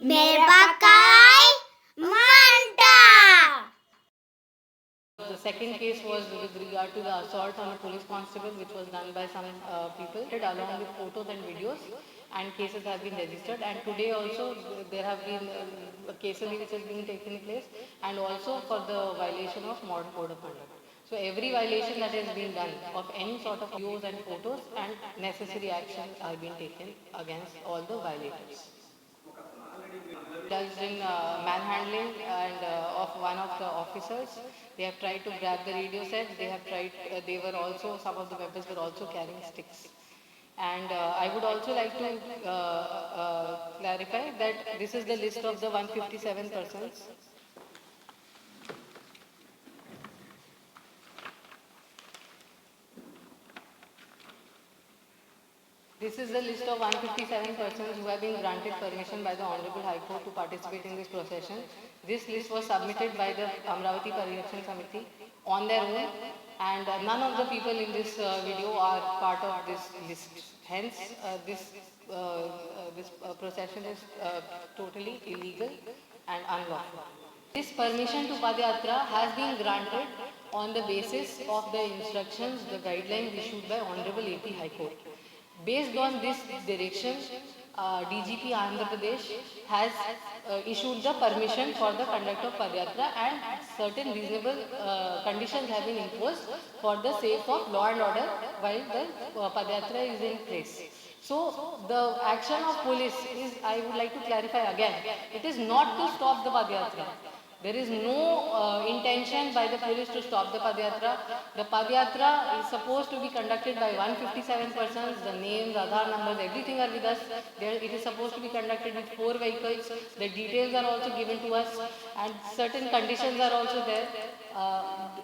మిరపకాయ మంట. The second case was with regard to the assault on a police constable, which was done by some people, along with photos and videos, and cases have been registered. And today also there have been cases which has been taken place, and also for the violation of modern code of conduct. So every violation that has been done of any sort of videos and photos, and necessary actions are being taken against all the violators. Indulged in manhandling and of one of the officers. They have tried to grab the radio set. They have tried. They were also, some of the members were also carrying sticks. And I would also like to clarify that this is the list of the 157 persons. This is the list of 157 persons who have been granted permission by the Honorable High Court to participate in this procession. This list was submitted by the Amravati Pariyakshan Samiti on their own, and none of the people in this video are part of this list. Hence, this procession is totally illegal and unlawful. This permission to Padyatra has been granted on the basis of the instructions, the guidelines issued by Honorable AP High Court. Based on this direction, DGP Andhra Pradesh has issued the permission for the conduct of Padyatra, and certain reasonable conditions have been imposed for the sake of law and order while the Padyatra is in place. So the action of police is, I would like to clarify again, it is not to stop the Padyatra. There is no intention by the police to stop the Padyatra. The Padyatra is supposed to be conducted by 157 persons. The names, Aadhaar numbers, everything are with us. It is supposed to be conducted with 4 vehicles. The details are also given to us, and certain conditions are also there.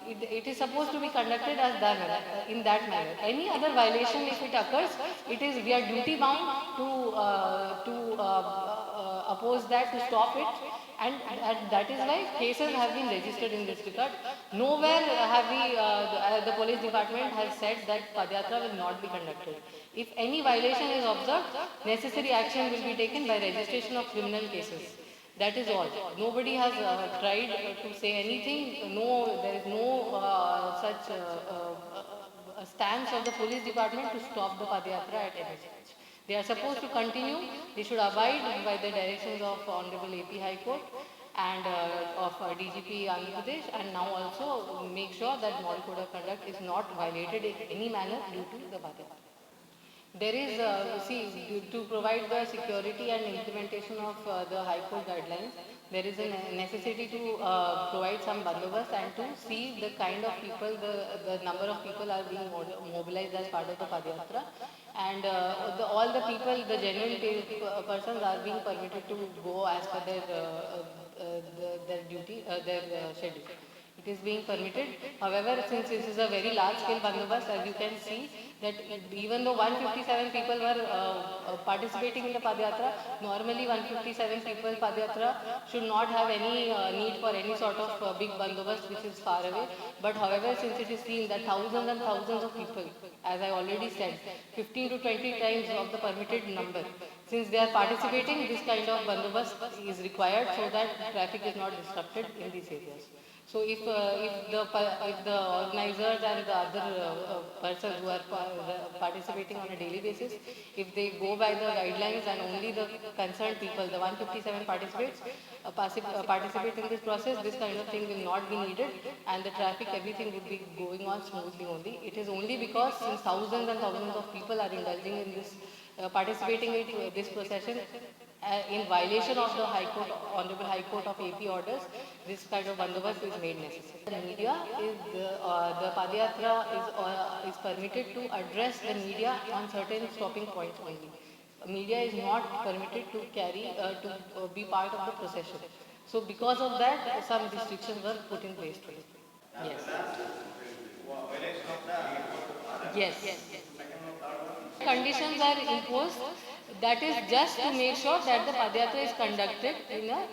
It is supposed to be conducted as that manner, in that manner. Any other violation, if it occurs, we are duty bound to oppose that, to stop it, and that is why cases have been registered in this regard. Nowhere have the police department has said that Padyatra will not be conducted. If any violation is observed, necessary action will be taken by registration of criminal cases. That is all. Nobody has tried to say anything. No, there is no such stance of the police department to stop the Padyatra at any stage. They are supposed to continue. They should abide by the directions of Honorable AP High Court and of DGP Andhra Pradesh, and now also make sure that Model Code of Conduct is not violated in any manner due to the Padyatra. There is, to provide the security and implementation of the High Court guidelines, there is a necessity to provide some bandobast and to see the kind of people, the number of people are being mobilized as part of the Padyatra, and all the people, the genuine persons are being permitted to go as per their duty, their schedule. It is being permitted. However, since this is a very large scale bandobast, as you can see, that even though 157 people were participating in the Padyatra, normally 157 people Padyatra should not have any need for any sort of big bandobast which is far away. But however, since it is seen that thousands and thousands of people, as I already said, 15 to 20 times of the permitted number, since they are participating, this kind of bandobast is required so that traffic is not disrupted in these areas. So if the organizers and the other persons who are participating on a daily basis, if they go by the guidelines and only the concerned people, the 157 participants, participate in this process, this kind of thing will not be needed, and the traffic, everything would be going on smoothly only. It is only because since thousands and thousands of people are indulging in this, participating in this procession, in violation of the High Court, Honorable High Court of AP orders, this kind of bandobast is made necessary. The media is the Padyatra is permitted to address the media on certain stopping points only. Media is not permitted to carry to be part of the procession. So because of that, some restrictions were put in place to it. Yes. Yes. Conditions are imposed. That is just to make sure that the Padyatra is conducted in a